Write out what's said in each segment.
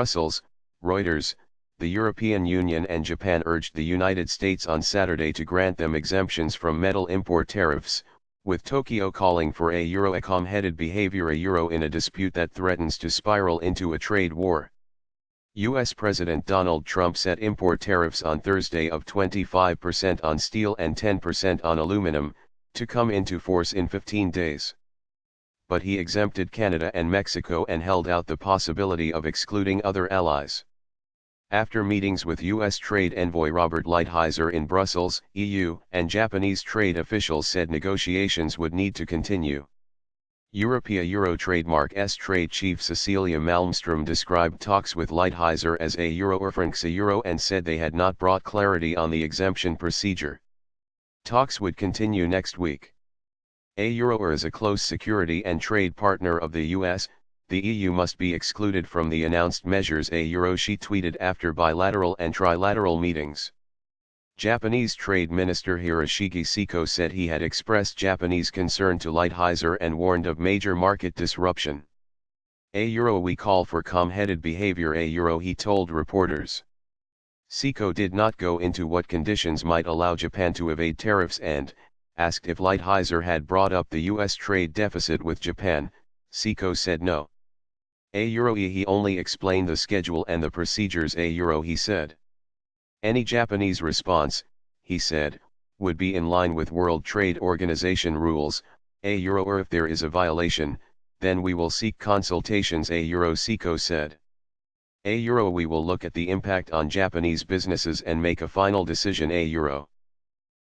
Brussels, Reuters. The European Union and Japan urged the United States on Saturday to grant them exemptions from metal import tariffs, with Tokyo calling for a calm-headed behavior in a dispute that threatens to spiral into a trade war. U.S. President Donald Trump set import tariffs on Thursday of 25% on steel and 10% on aluminum, to come into force in 15 days. But he exempted Canada and Mexico and held out the possibility of excluding other allies. After meetings with U.S. Trade Envoy Robert Lighthizer in Brussels, EU and Japanese trade officials said negotiations would need to continue. Euro Trademark's trade chief Cecilia Malmström described talks with Lighthizer as a Euro and said they had not brought clarity on the exemption procedure. Talks would continue next week. Euro is a close security and trade partner of the U.S., the EU must be excluded from the announced measures, she tweeted after bilateral and trilateral meetings. Japanese Trade Minister Hiroshige Seko said he had expressed Japanese concern to Lighthizer and warned of major market disruption. We call for calm-headed behavior, he told reporters. Seko did not go into what conditions might allow Japan to evade tariffs and, asked if Lighthizer had brought up the U.S. trade deficit with Japan, Seko said no. He only explained the schedule and the procedures, he said. Any Japanese response, he said, would be in line with World Trade Organization rules, or if there is a violation, then we will seek consultations, Seko said. We will look at the impact on Japanese businesses and make a final decision,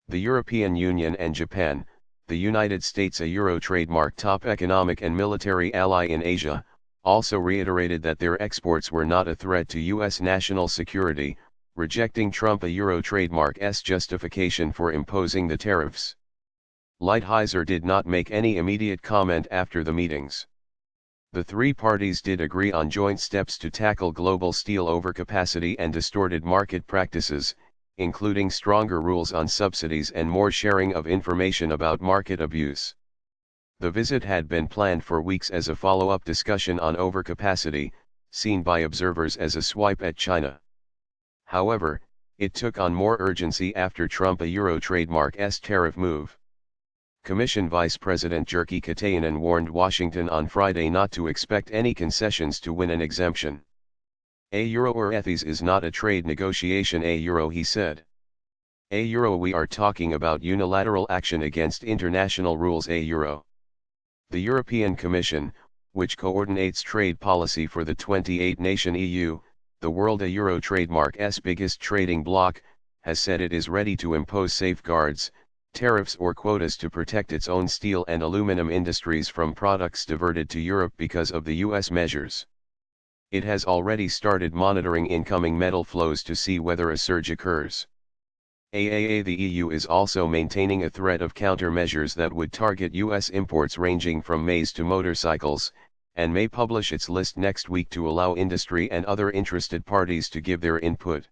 The European Union and Japan, the United States, a Euro trademark top economic and military ally in Asia, also reiterated that their exports were not a threat to U.S. national security, rejecting Trump a Euro trademark's justification for imposing the tariffs. Lighthizer did not make any immediate comment after the meetings. The three parties did agree on joint steps to tackle global steel overcapacity and distorted market practices, including stronger rules on subsidies and more sharing of information about market abuse. The visit had been planned for weeks as a follow-up discussion on overcapacity, seen by observers as a swipe at China. However, it took on more urgency after Trump a Euro trademark's tariff move. Commission Vice President Jyrki Katainen warned Washington on Friday not to expect any concessions to win an exemption. This is not a trade negotiation, he said. We are talking about unilateral action against international rules, The European Commission, which coordinates trade policy for the 28-nation EU, the world a Euro trademark's biggest trading bloc, has said it is ready to impose safeguards, tariffs or quotas to protect its own steel and aluminum industries from products diverted to Europe because of the US measures. It has already started monitoring incoming metal flows to see whether a surge occurs. The EU is also maintaining a threat of countermeasures that would target US imports ranging from maize to motorcycles, and may publish its list next week to allow industry and other interested parties to give their input.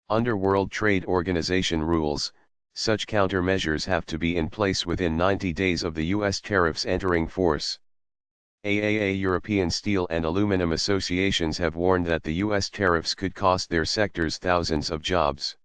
Under World Trade Organization rules, such countermeasures have to be in place within 90 days of the US tariffs entering force. European steel and aluminum associations have warned that the US tariffs could cost their sectors thousands of jobs.